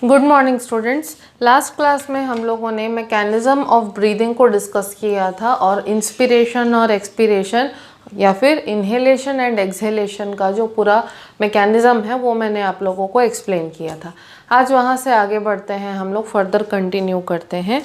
Good morning students. Last class में हम लोगों ने मैकेनिज़्म ऑफ ब्रीदिंग को डिस्कस किया था और इंस्पिरेशन और एक्सपिरेशन या फिर इन्हेलेशन एंड एक्सहेलेशन का जो पूरा मैकेनिज़्म है वो मैंने आप लोगों को एक्सप्लेन किया था। आज वहाँ से आगे बढ़ते हैं, हम लोग फर्दर कंटिन्यू करते हैं।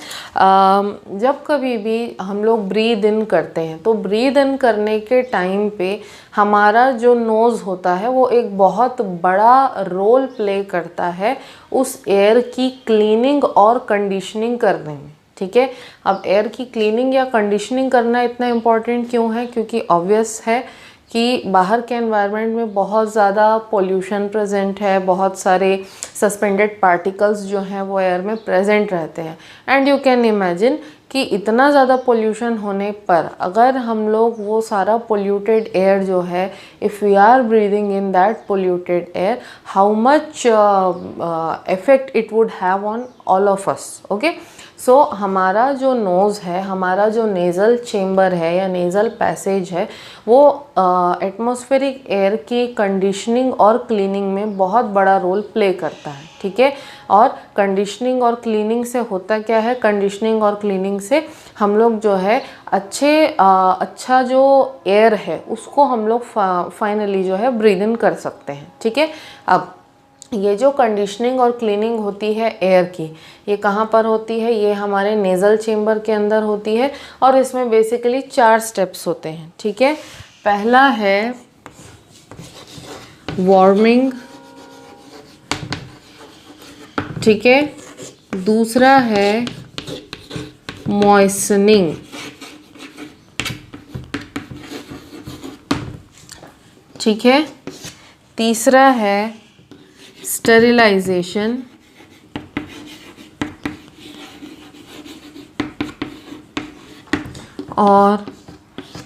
जब कभी भी हम लोग ब्रीद इन करते हैं तो ब्रीद इन करने के टाइम पे हमारा जो नोज़ होता है वो एक बहुत बड़ा रोल प्ले करता है उस एयर की क्लीनिंग और कंडीशनिंग करने में। ठीक है, अब एयर की क्लीनिंग या कंडीशनिंग करना इतना इम्पॉर्टेंट क्यों है? क्योंकि ऑब्वियस है कि बाहर के एनवायरनमेंट में बहुत ज़्यादा पोल्यूशन प्रेजेंट है, बहुत सारे सस्पेंडेड पार्टिकल्स जो हैं वो एयर में प्रेजेंट रहते हैं। एंड यू कैन इमेजिन कि इतना ज़्यादा पोल्यूशन होने पर अगर हम लोग वो सारा पोल्यूटेड एयर जो है, if we are breathing in that polluted air, how much effect it would have on all of us. Okay, so हमारा जो नोज़ है, हमारा जो नेज़ल चेम्बर है या नेज़ल पैसेज है, वो एटमॉस्फेरिक एयर की कंडीशनिंग और क्लीनिंग में बहुत बड़ा रोल प्ले करता है। ठीक है, और कंडीशनिंग और क्लीनिंग से होता क्या है? कंडीशनिंग और क्लीनिंग से हम लोग जो है अच्छा जो एयर है उसको हम लोग फाइनली जो है ब्रीद इन कर सकते हैं। ठीक है, अब ये जो कंडीशनिंग और क्लीनिंग होती है एयर की, ये कहाँ पर होती है? ये हमारे नेज़ल चेम्बर के अंदर होती है और इसमें बेसिकली 4 स्टेप्स होते हैं। ठीक है, पहला है वार्मिंग, ठीक है, दूसरा है मॉइस्चनिंग, ठीक है, तीसरा है स्टेरिलाइजेशन, और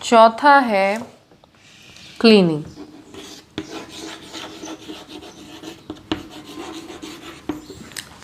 चौथा है क्लीनिंग।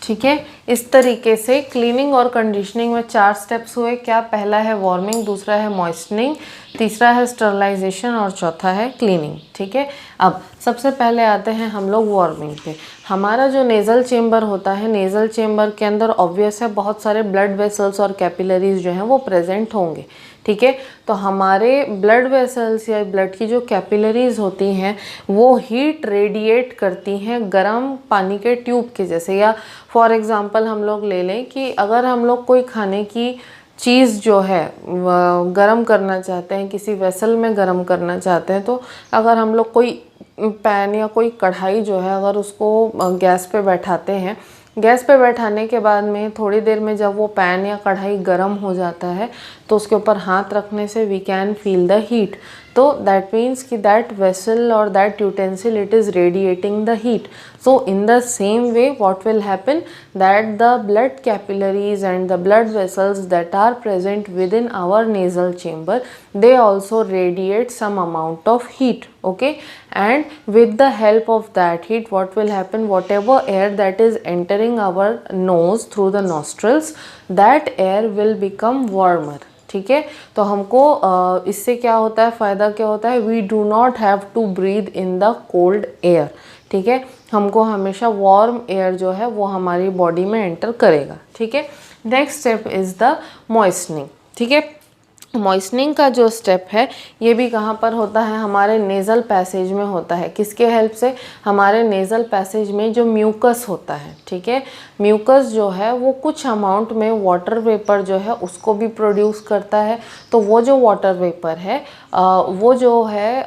ठीक है, इस तरीके से क्लीनिंग और कंडीशनिंग में 4 स्टेप्स हुए। क्या? पहला है वार्मिंग, दूसरा है मॉइस्चनिंग, तीसरा है स्टरलाइजेशन और चौथा है क्लीनिंग। ठीक है, अब सबसे पहले आते हैं हम लोग वार्मिंग पे। हमारा जो नेज़ल चेम्बर होता है, नेज़ल चेम्बर के अंदर ऑब्वियस है बहुत सारे ब्लड वेसल्स और कैपिलरीज जो हैं वो प्रेजेंट होंगे। ठीक है, तो हमारे ब्लड वेसल्स या ब्लड की जो कैपिलरीज होती हैं वो हीट रेडिएट करती हैं गर्म पानी के ट्यूब के जैसे। या फॉर एग्ज़ाम्पल हम लोग ले लें कि अगर हम लोग कोई खाने की चीज़ जो है गरम करना चाहते हैं, किसी वेसल में गरम करना चाहते हैं, तो अगर हम लोग कोई पैन या कोई कढ़ाई जो है अगर उसको गैस पे बैठाते हैं, गैस पे बैठाने के बाद में थोड़ी देर में जब वो पैन या कढ़ाई गर्म हो जाता है तो उसके ऊपर हाथ रखने से we can feel the heat. तो दैट मीन्स कि दैट वेसल और that utensil it is radiating the heat. So in the same way what will happen, that the blood capillaries and the blood vessels that are present within our nasal chamber, they also radiate some amount of heat. Okay, and with the help of that heat what will happen, whatever air that is entering our nose through the nostrils, that air will become warmer. ठीक है, तो हमको इससे क्या होता है, फ़ायदा क्या होता है? We do not have to breathe in the cold air. ठीक है, हमको हमेशा वार्म एयर जो है वो हमारी बॉडी में एंटर करेगा। ठीक है, नेक्स्ट स्टेप इज़ द मॉइस्चनिंग। ठीक है, मॉइस्चनिंग का जो स्टेप है ये भी कहाँ पर होता है? हमारे नेज़ल पैसेज में होता है। किसके हेल्प से? हमारे नेज़ल पैसेज में जो म्यूकस होता है, ठीक है, म्यूकस जो है वो कुछ अमाउंट में वाटर वेपर जो है उसको भी प्रोड्यूस करता है। तो वो जो वाटर वेपर है वो जो है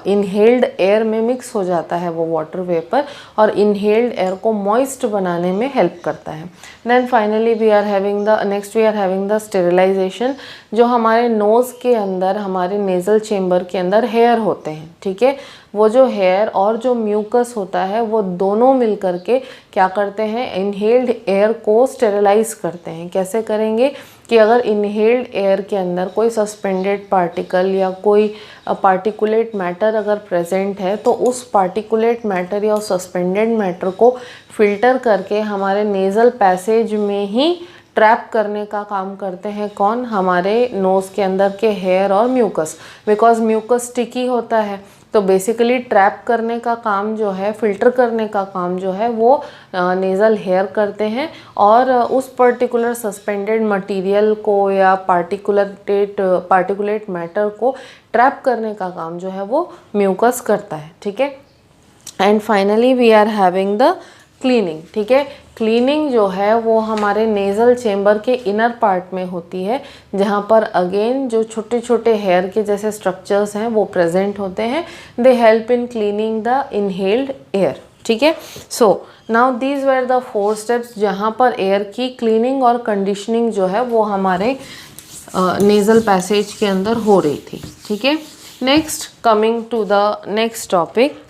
इनहेल्ड एयर में मिक्स हो जाता है वो वाटर वेपर, और इनहेल्ड एयर को मॉइस्ट बनाने में हेल्प करता है। Then finally we are having the sterilisation. जो हमारे नोज़ के अंदर, हमारे नेज़ल चेम्बर के अंदर हेयर होते हैं, ठीक है, वो जो हेयर और जो म्यूकस होता है वो दोनों मिल करके क्या करते हैं? इनहेल्ड एयर को स्टेरिलाइज करते हैं। कैसे करेंगे कि अगर इनहेल्ड एयर के अंदर कोई सस्पेंडेड पार्टिकल या कोई पार्टिकुलेट मैटर अगर प्रेजेंट है तो उस पार्टिकुलेट मैटर या उस सस्पेंडेड मैटर को फिल्टर करके हमारे नेज़ल पैसेज में ही ट्रैप करने का काम करते हैं। कौन? हमारे नोज़ के अंदर के हेयर और म्यूकस। बिकॉज म्यूकस स्टिकी होता है तो बेसिकली ट्रैप करने का काम जो है, फिल्टर करने का काम जो है वो नेज़ल हेयर करते हैं, और उस पर्टिकुलर सस्पेंडेड मटेरियल को या पार्टिकुलेट मैटर को ट्रैप करने का काम जो है वो म्यूकस करता है, ठीक है। And finally we are having the cleaning, ठीक है। क्लीनिंग जो है वो हमारे नेज़ल चेम्बर के इनर पार्ट में होती है, जहाँ पर अगेन जो छोटे छोटे हेयर के जैसे स्ट्रक्चर्स हैं वो प्रेजेंट होते हैं। They help in cleaning the inhaled air, ठीक है। So now these were the 4 steps जहाँ पर एयर की क्लीनिंग और कंडीशनिंग जो है वो हमारे नेज़ल पैसेज के अंदर हो रही थी, ठीक है। Next, coming to the next topic,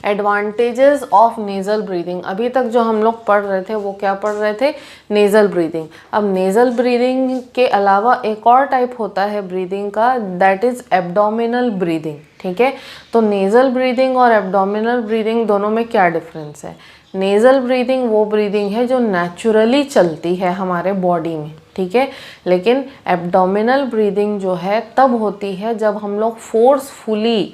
advantages of nasal breathing. अभी तक जो हम लोग पढ़ रहे थे वो क्या पढ़ रहे थे, नेज़ल ब्रीदिंग। अब नेज़ल ब्रीदिंग के अलावा एक और टाइप होता है ब्रीदिंग का, दैट इज़ एब्डोमिनल ब्रीदिंग, ठीक है। तो नेज़ल ब्रीदिंग और एब्डोमिनल ब्रीदिंग दोनों में क्या डिफरेंस है। नेज़ल ब्रीदिंग वो ब्रीदिंग है जो नेचुरली चलती है हमारे बॉडी में, ठीक है। लेकिन एब्डोमिनल ब्रीदिंग जो है तब होती है जब हम लोग फोर्सफुली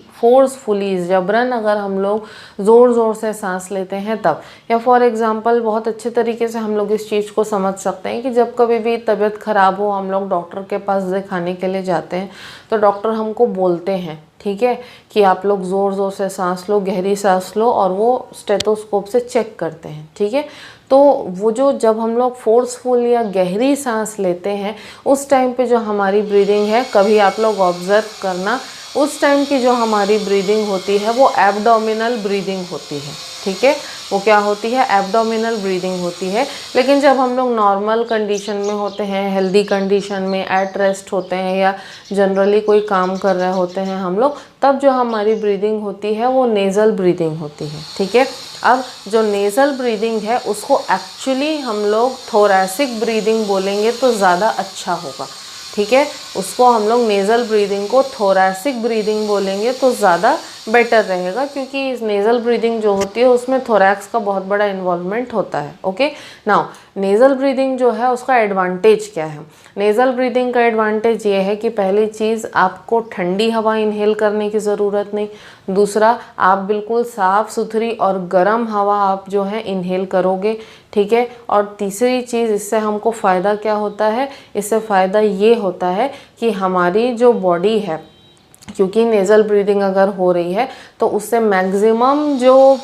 जबरन अगर हम लोग ज़ोर ज़ोर से सांस लेते हैं तब। या फॉर एग्जांपल बहुत अच्छे तरीके से हम लोग इस चीज़ को समझ सकते हैं कि जब कभी भी तबीयत ख़राब हो, हम लोग डॉक्टर के पास दिखाने के लिए जाते हैं तो डॉक्टर हमको बोलते हैं, ठीक है, कि आप लोग ज़ोर ज़ोर से सांस लो, गहरी सांस लो, और वो स्टेथोस्कोप से चेक करते हैं, ठीक है। तो वो जो जब हम लोग फोर्सफुल या गहरी सांस लेते हैं उस टाइम पे जो हमारी ब्रीदिंग है, कभी आप लोग ऑब्ज़र्व करना, उस टाइम की जो हमारी ब्रीदिंग होती है वो एब्डोमिनल ब्रीदिंग होती है, ठीक है। वो क्या होती है, एब्डोमिनल ब्रीदिंग होती है। लेकिन जब हम लोग नॉर्मल कंडीशन में होते हैं, हेल्दी कंडीशन में, एट रेस्ट होते हैं, या जनरली कोई काम कर रहे होते हैं हम लोग, तब जो हमारी ब्रीदिंग होती है वो नेज़ल ब्रीदिंग होती है, ठीक है। अब जो नेज़ल ब्रीदिंग है उसको एक्चुअली हम लोग थोरैसिक ब्रीदिंग बोलेंगे तो ज़्यादा अच्छा होगा, ठीक है। उसको हम लोग नेज़ल ब्रीदिंग को थोरैसिक ब्रीदिंग बोलेंगे तो ज़्यादा बेटर रहेगा, क्योंकि इस नेज़ल ब्रीदिंग जो होती है उसमें थोरैक्स का बहुत बड़ा इन्वॉल्वमेंट होता है, ओके। नाउ नेज़ल ब्रीदिंग जो है उसका एडवांटेज क्या है। नेज़ल ब्रीदिंग का एडवांटेज ये है कि पहली चीज़, आपको ठंडी हवा इनहेल करने की ज़रूरत नहीं। दूसरा, आप बिल्कुल साफ़ सुथरी और गर्म हवा आप जो है इनहेल करोगे, ठीक है। और तीसरी चीज़, इससे हमको फ़ायदा क्या होता है, इससे फ़ायदा ये होता है कि हमारी जो बॉडी है, क्योंकि नेज़ल ब्रीदिंग अगर हो रही है तो उससे मैक्सिमम जो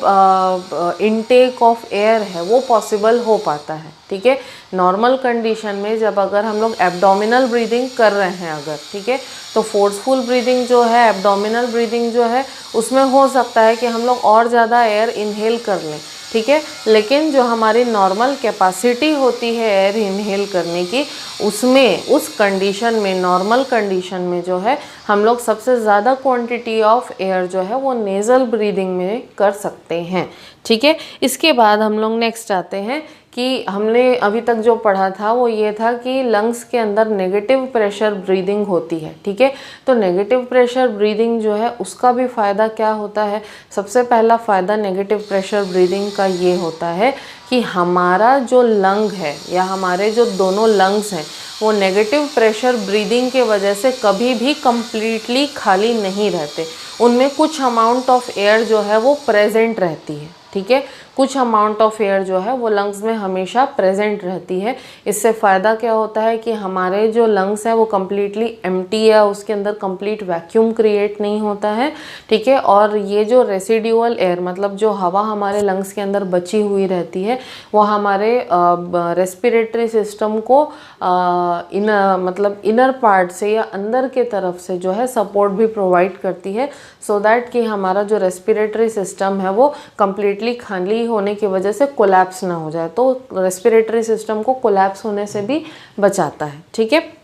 इनटेक ऑफ एयर है वो पॉसिबल हो पाता है, ठीक है। नॉर्मल कंडीशन में जब अगर हम लोग एब्डोमिनल ब्रीदिंग कर रहे हैं अगर, ठीक है, तो फोर्सफुल ब्रीदिंग जो है, एब्डोमिनल ब्रीदिंग जो है, उसमें हो सकता है कि हम लोग और ज़्यादा एयर इनहेल कर लें, ठीक है। लेकिन जो हमारी नॉर्मल कैपेसिटी होती है एयर इनहेल करने की, उसमें, उस कंडीशन में, नॉर्मल कंडीशन में जो है हम लोग सबसे ज़्यादा क्वांटिटी ऑफ एयर जो है वो नेज़ल ब्रीदिंग में कर सकते हैं, ठीक है। इसके बाद हम लोग नेक्स्ट आते हैं कि हमने अभी तक जो पढ़ा था वो ये था कि लंग्स के अंदर नेगेटिव प्रेशर ब्रीदिंग होती है, ठीक है। तो नेगेटिव प्रेशर ब्रीदिंग जो है उसका भी फ़ायदा क्या होता है। सबसे पहला फ़ायदा नेगेटिव प्रेशर ब्रीदिंग का ये होता है कि हमारा जो लंग है या हमारे जो दोनों लंग्स हैं वो नेगेटिव प्रेशर ब्रीदिंग के वजह से कभी भी कंप्लीटली खाली नहीं रहते। उनमें कुछ अमाउंट ऑफ एयर जो है वो प्रेजेंट रहती है, ठीक है। कुछ अमाउंट ऑफ एयर जो है वो लंग्स में हमेशा प्रेजेंट रहती है। इससे फ़ायदा क्या होता है कि हमारे जो लंग्स हैं वो कम्प्लीटली एम्प्टी या उसके अंदर कंप्लीट वैक्यूम क्रिएट नहीं होता है, ठीक है। और ये जो रेसिड्यूअल एयर, मतलब जो हवा हमारे लंग्स के अंदर बची हुई रहती है, वो हमारे रेस्पिरेटरी सिस्टम को मतलब इनर पार्ट से या अंदर के तरफ से जो है सपोर्ट भी प्रोवाइड करती है, सो दैट कि हमारा जो रेस्पिरेटरी सिस्टम है वो कम्प्लीटली खाली होने की वजह से कोलैप्स ना हो जाए। तो रेस्पिरेटरी सिस्टम को कोलैप्स होने से भी बचाता है, ठीक है।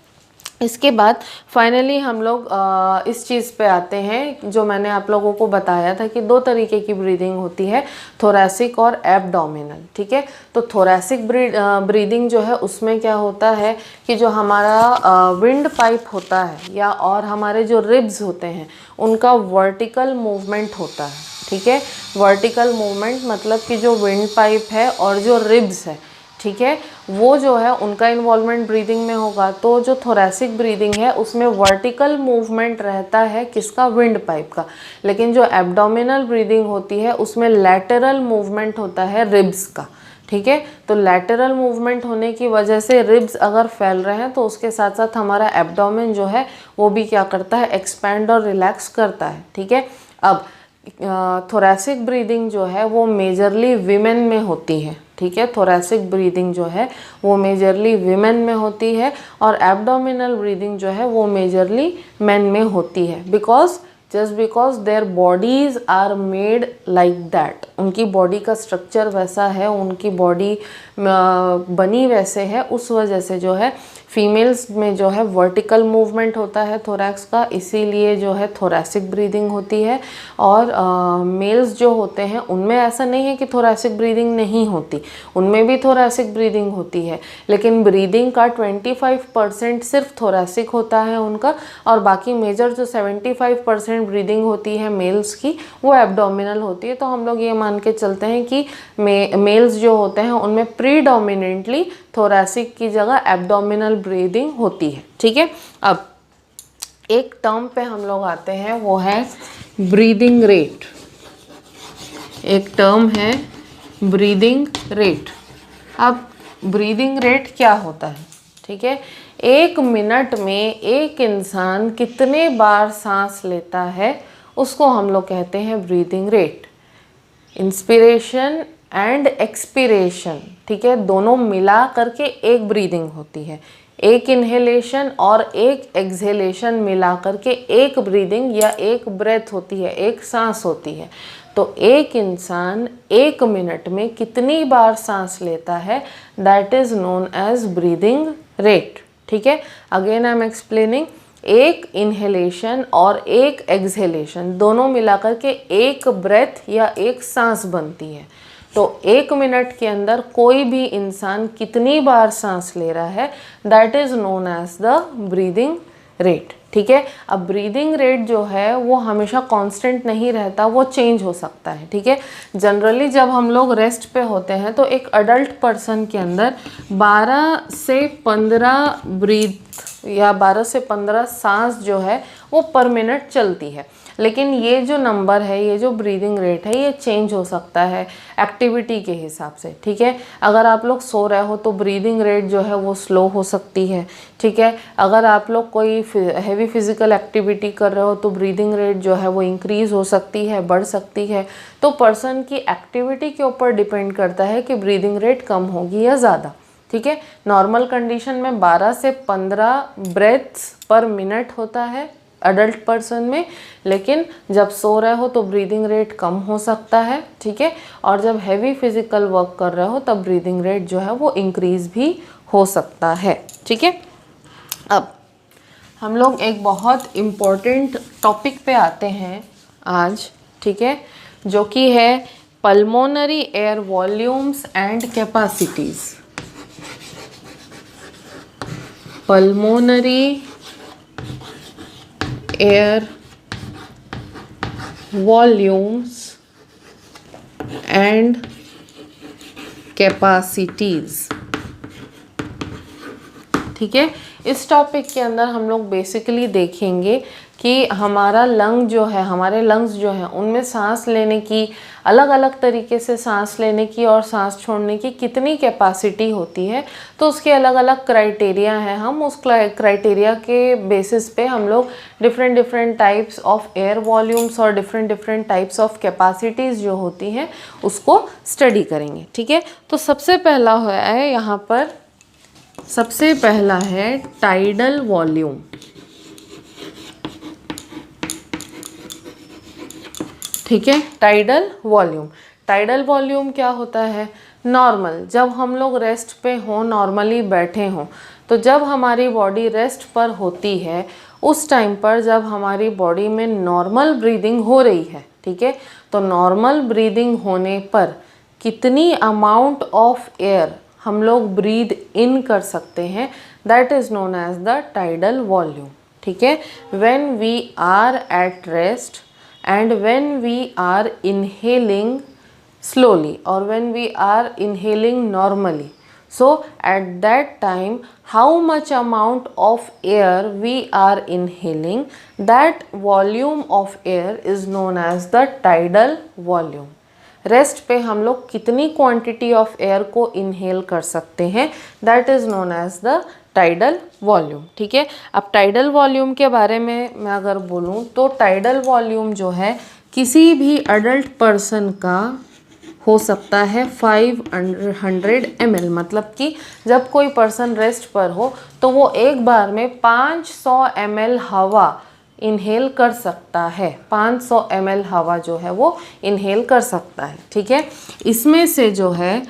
इसके बाद फाइनली हम लोग इस चीज़ पे आते हैं जो मैंने आप लोगों को बताया था कि 2 तरीके की ब्रीदिंग होती है, थोरैसिक और एब्डोमिनल, ठीक है। तो थोरैसिक ब्रीदिंग जो है उसमें क्या होता है कि जो हमारा विंड पाइप होता है या और हमारे जो रिब्स होते हैं उनका वर्टिकल मूवमेंट होता है, ठीक है। वर्टिकल मूवमेंट मतलब कि जो विंड पाइप है और जो रिब्स है, ठीक है, वो जो है उनका इन्वॉल्वमेंट ब्रीदिंग में होगा। तो जो थोरैसिक ब्रीदिंग है उसमें वर्टिकल मूवमेंट रहता है किसका, विंड पाइप का। लेकिन जो एब्डोमिनल ब्रीदिंग होती है उसमें लैटरल मूवमेंट होता है रिब्स का। ठीक है, तो लैटरल मूवमेंट होने की वजह से रिब्स अगर फैल रहे हैं तो उसके साथ साथ हमारा एब्डोमेन जो है वो भी क्या करता है, एक्सपैंड और रिलैक्स करता है। ठीक है, अब थोरैसिक ब्रीदिंग जो है वो मेजरली विमेन में होती है। ठीक है, थोरैसिक ब्रीदिंग जो है वो मेजरली विमेन में होती है और एब्डोमिनल ब्रीदिंग जो है वो मेजरली मेन में होती है। Just because their bodies are made like that, उनकी बॉडी का स्ट्रक्चर वैसा है, उनकी बॉडी बनी वैसे है, उस वजह से जो है फीमेल्स में जो है वर्टिकल मूवमेंट होता है थोरैक्स का, इसीलिए जो है थोरैसिक ब्रीदिंग होती है। और मेल्स जो होते हैं उनमें ऐसा नहीं है कि थोरैसिक ब्रीदिंग नहीं होती, उनमें भी थोरैसिक ब्रीदिंग होती है, लेकिन ब्रीदिंग का 25% सिर्फ थोरैसिक होता है उनका, और बाकी मेजर जो 75% ब्रीदिंग होती है मेल्स की वो एब्डोमिनल होती है। तो हम लोग ये मान के चलते हैं कि मेल्स जो होते हैं उनमें प्रीडोमिनेंटली थोरैसिक की जगह एब्डोमिनल ब्रीदिंग होती है। ठीक है, अब एक टर्म पे हम लोग आते हैं, वो है ब्रीदिंग रेट। एक टर्म है ब्रीदिंग रेट। अब ब्रीदिंग रेट क्या होता है? ठीक है, 1 मिनट में एक इंसान कितने बार सांस लेता है उसको हम लोग कहते हैं breathing rate. Inspiration and expiration, ठीक है, दोनों मिला करके एक ब्रीदिंग होती है। एक इन्हेलेशन और एक एक्सहेलेशन मिला करके एक ब्रीदिंग या एक ब्रेथ होती है, एक सांस होती है। तो एक इंसान 1 मिनट में कितनी बार सांस लेता है, that is known as breathing rate. ठीक है, अगेन आई एम एक्सप्लेनिंग, एक इन्हेलेशन और एक एक्सहेलेशन दोनों मिलाकर के एक ब्रेथ या एक सांस बनती है। तो 1 मिनट के अंदर कोई भी इंसान कितनी बार सांस ले रहा है, that is known as the breathing rate. ठीक है, अब ब्रीदिंग रेट जो है वो हमेशा कांस्टेंट नहीं रहता, वो चेंज हो सकता है। ठीक है, जनरली जब हम लोग रेस्ट पे होते हैं तो एक अडल्ट पर्सन के अंदर 12 से 15 ब्रीथ या 12 से 15 सांस जो है वो पर मिनट चलती है। लेकिन ये जो नंबर है, ये जो ब्रीदिंग रेट है, ये चेंज हो सकता है एक्टिविटी के हिसाब से। ठीक है, अगर आप लोग सो रहे हो तो ब्रीदिंग रेट जो है वो स्लो हो सकती है। ठीक है, अगर आप लोग कोई हैवी फिजिकल एक्टिविटी कर रहे हो तो ब्रीदिंग रेट जो है वो इंक्रीज हो सकती है, बढ़ सकती है। तो पर्सन की एक्टिविटी के ऊपर डिपेंड करता है कि ब्रीदिंग रेट कम होगी या ज़्यादा। ठीक है, नॉर्मल कंडीशन में 12 से 15 ब्रेथ्स पर मिनट होता है अडल्ट पर्सन में, लेकिन जब सो रहे हो तो ब्रीदिंग रेट कम हो सकता है। ठीक है, और जब हैवी फिजिकल वर्क कर रहे हो तब ब्रीदिंग रेट जो है वो इंक्रीज भी हो सकता है। ठीक है, अब हम लोग एक बहुत इम्पोर्टेंट टॉपिक पे आते हैं आज। ठीक है, जो कि है pulmonary air volumes and capacities. Pulmonary air volumes and capacities. ठीक है, इस टॉपिक के अंदर हम लोग बेसिकली देखेंगे कि हमारा लंग जो है, हमारे लंग्स जो हैं उनमें सांस लेने की, अलग अलग तरीके से सांस लेने की और सांस छोड़ने की कितनी कैपेसिटी होती है। तो उसके अलग अलग क्राइटेरिया हैं, हम उस क्राइटेरिया के बेसिस पे हम लोग different types of air volumes और डिफरेंट टाइप्स ऑफ कैपेसिटीज़ जो होती हैं उसको स्टडी करेंगे। ठीक है, तो सबसे पहला है यहाँ पर, सबसे पहला है टाइडल वॉल्यूम। ठीक है, टाइडल वॉल्यूम। टाइडल वॉल्यूम क्या होता है? नॉर्मल, जब हम लोग रेस्ट पे हों, नॉर्मली बैठे हों, तो जब हमारी बॉडी रेस्ट पर होती है उस टाइम पर जब हमारी बॉडी में नॉर्मल ब्रीदिंग हो रही है, ठीक है, तो नॉर्मल ब्रीदिंग होने पर कितनी अमाउंट ऑफ एयर हम लोग ब्रीद इन कर सकते हैं, that is known as the tidal volume. ठीक है, when we are at rest and when we are inhaling slowly or when we are inhaling normally, So at that time, how much amount of air we are inhaling, that volume of air is known as the tidal volume. Rest पे हम लोग कितनी quantity of air को inhale कर सकते हैं, that is known as the tidal volume. ठीक है, अब टाइडल वॉल्यूम के बारे में मैं अगर बोलूँ तो टाइडल वॉल्यूम जो है किसी भी अडल्ट पर्सन का हो सकता है 500 ml. मतलब कि जब कोई पर्सन रेस्ट पर हो तो वो एक बार में 500 ml हवा इनहेल कर सकता है. 500 ml हवा जो है वो इनहेल कर सकता है. ठीक है, इसमें से जो है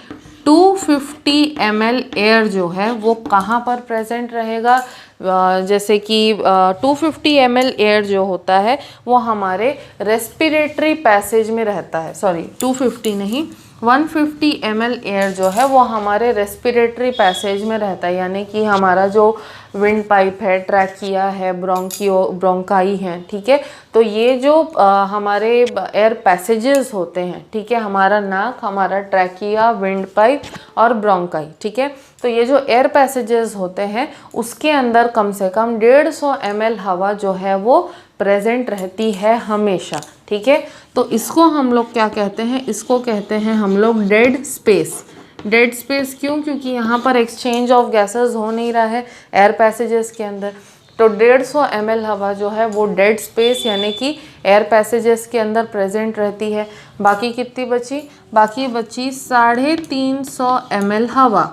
250 ml एयर जो है वो कहाँ पर प्रेजेंट रहेगा, जैसे कि 250 ml एयर जो होता है वो हमारे रेस्पिरेटरी पैसेज में रहता है. सॉरी 250 नहीं, 150 ml एयर जो है वो हमारे रेस्पिरेटरी पैसेज में रहता है. यानी कि हमारा जो विंड पाइप है, ट्रैकिया है, ब्रोंकाई हैं. ठीक है, तो ये जो हमारे एयर पैसेजेस होते हैं, ठीक है, हमारा नाक, हमारा ट्रैकिया, विंड पाइप और ब्रोंकाई. ठीक है, तो ये जो एयर पैसेजेस होते हैं उसके अंदर कम से कम 150 ml हवा जो है वो प्रेजेंट रहती है हमेशा. ठीक है, तो इसको हम लोग क्या कहते हैं, इसको कहते हैं हम लोग डेड स्पेस. डेड स्पेस क्यों? क्योंकि यहाँ पर एक्सचेंज ऑफ गैसेस हो नहीं रहा है एयर पैसेजेस के अंदर. तो 150 ml हवा जो है वो डेड स्पेस यानी कि एयर पैसेजेस के अंदर प्रेजेंट रहती है. बाकी कितनी बची? बाकी बची 350 ml हवा.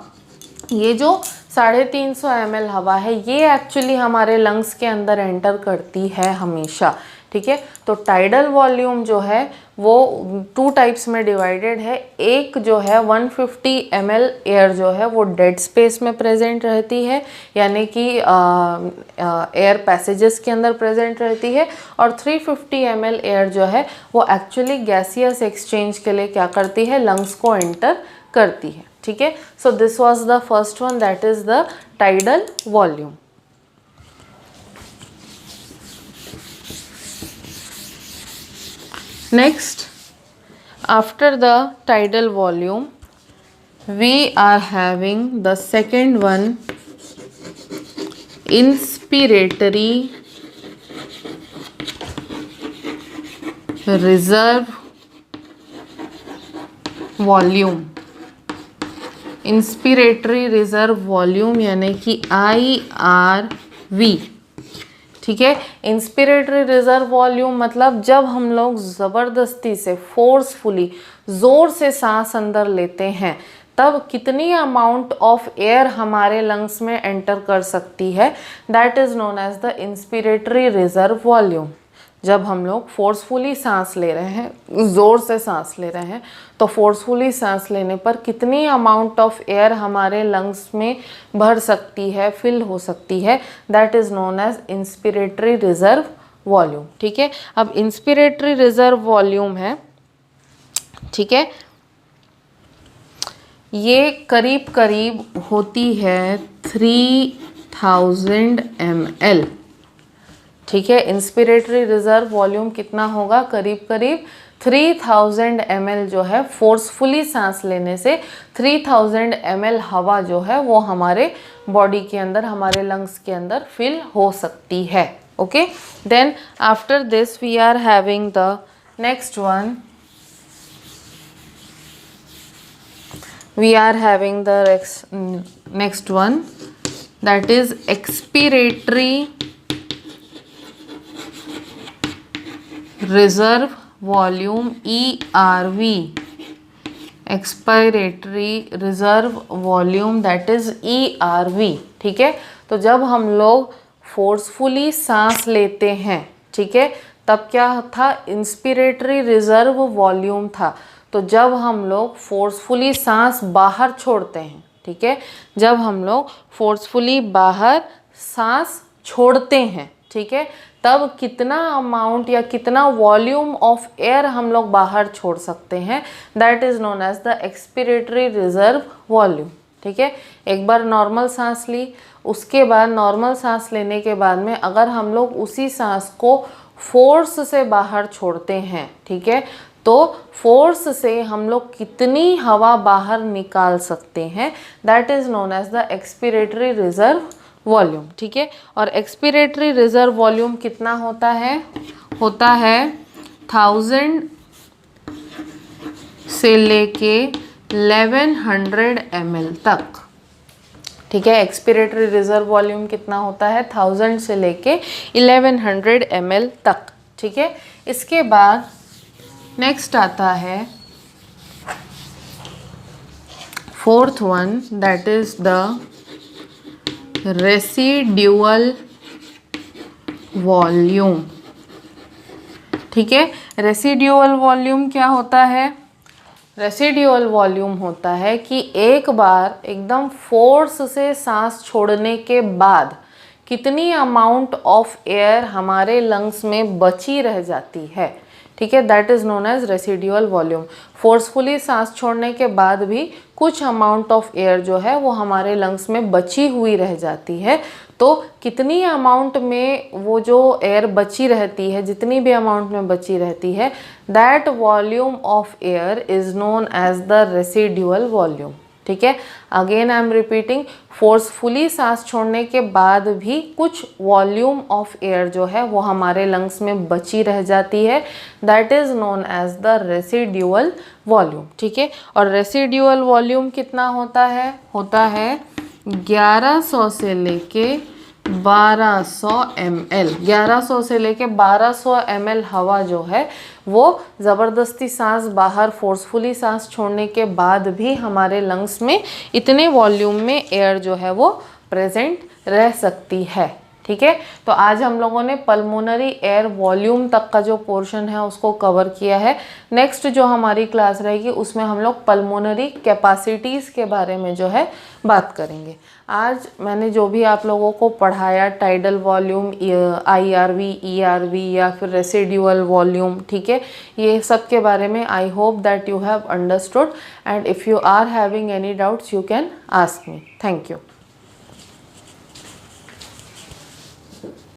ये जो 350 ml हवा है ये एक्चुअली हमारे लंग्स के अंदर एंटर करती है हमेशा. ठीक है, तो टाइडल वॉल्यूम जो है वो 2 टाइप्स में डिवाइडेड है. एक जो है 150 ml एयर जो है वो डेड स्पेस में प्रेजेंट रहती है यानी कि एयर पैसेजेस के अंदर प्रेजेंट रहती है. और 350 ml एयर जो है वो एक्चुअली गैसियस एक्सचेंज के लिए क्या करती है, लंग्स को एंटर करती है. ठीक है, so this was the first one, that is the tidal volume. Next, after the tidal volume, we are having the second one, inspiratory reserve volume. Inspiratory reserve volume यानी कि IRV. ठीक है, inspiratory reserve volume मतलब जब हम लोग ज़बरदस्ती से फोर्सफुली ज़ोर से सांस अंदर लेते हैं तब कितनी अमाउंट ऑफ एयर हमारे लंग्स में एंटर कर सकती है, that is known as the inspiratory reserve volume. जब हम लोग फोर्सफुली सांस ले रहे हैं, ज़ोर से सांस ले रहे हैं, तो फोर्सफुली सांस लेने पर कितनी अमाउंट ऑफ एयर हमारे लंग्स में भर सकती है, फिल हो सकती है, that is known as inspiratory reserve volume. ठीक है, अब इंस्पिरेटरी रिजर्व वॉल्यूम है, ठीक है, ये करीब करीब होती है 3000 ml. ठीक है, इंस्पिरेटरी रिजर्व वॉल्यूम कितना होगा, करीब करीब 3000 ml जो है फोर्सफुली सांस लेने से 3000 ml हवा जो है वो हमारे बॉडी के अंदर, हमारे लंग्स के अंदर फिल हो सकती है. Okay, then after this we are having the next one. We are having the next one, that is expiratory reserve volume ERV. expiratory reserve volume, that is ERV. ठीक है, तो जब हम लोग फोर्सफुली सांस लेते हैं, ठीक है, तब क्या था, इंस्पिरेटरी रिजर्व वॉल्यूम था. तो जब हम लोग फोर्सफुली सांस बाहर छोड़ते हैं, ठीक है, जब हम लोग फोर्सफुली बाहर सांस छोड़ते हैं, ठीक है, तब कितना अमाउंट या कितना वॉल्यूम ऑफ एयर हम लोग बाहर छोड़ सकते हैं, that is known as the expiratory reserve volume. ठीक है, एक बार नॉर्मल सांस ली, उसके बाद नॉर्मल सांस लेने के बाद में अगर हम लोग उसी सांस को फोर्स से बाहर छोड़ते हैं, ठीक है, तो फोर्स से हम लोग कितनी हवा बाहर निकाल सकते हैं, that is known as the expiratory reserve volume. ठीक है, और एक्सपिरेटरी रिजर्व वॉल्यूम कितना होता है 1000 से लेके 1100 ml तक। ठीक है, एक्सपिरेटरी रिजर्व वॉल्यूम कितना होता है 1000 से लेके 1100 ml तक। ठीक है, इसके बाद नेक्स्ट आता है fourth one, that is the residual volume. ठीक है, रेसिड्यूअल वॉल्यूम क्या होता है, रेसिड्यूअल वॉल्यूम होता है कि एक बार एकदम फोर्स से सांस छोड़ने के बाद कितनी अमाउंट ऑफ एयर हमारे लंग्स में बची रह जाती है। ठीक है, that is known as residual volume. Forcefully सांस छोड़ने के बाद भी कुछ अमाउंट ऑफ एयर जो है वो हमारे लंग्स में बची हुई रह जाती है। तो कितनी अमाउंट में वो जो एयर बची रहती है, जितनी भी अमाउंट में बची रहती है, that volume of air is known as the residual volume. ठीक है, again I am repeating, forcefully सांस छोड़ने के बाद भी कुछ वॉल्यूम ऑफ एयर जो है वो हमारे लंग्स में बची रह जाती है, that is known as the residual volume. ठीक है, और रेसिड्यूअल वॉल्यूम कितना होता है 1100 से लेके 1200 ml। 1100 से लेके 1200 ml हवा जो है वो ज़बरदस्ती सांस बाहर फोर्सफुली सांस छोड़ने के बाद भी हमारे लंग्स में इतने वॉल्यूम में एयर जो है वो प्रेजेंट रह सकती है। ठीक है, तो आज हम लोगों ने पल्मोनरी एयर वॉल्यूम तक का जो पोर्शन है उसको कवर किया है। नेक्स्ट जो हमारी क्लास रहेगी उसमें हम लोग पल्मोनरी कैपेसिटीज़ के बारे में जो है बात करेंगे। आज मैंने जो भी आप लोगों को पढ़ाया, टाइडल वॉल्यूम, IRV, ERV या फिर रेसिड्यूअल वॉल्यूम, ठीक है, ये सब के बारे में I hope that you have understood, and if you are having any doubts you can ask me. Thank you.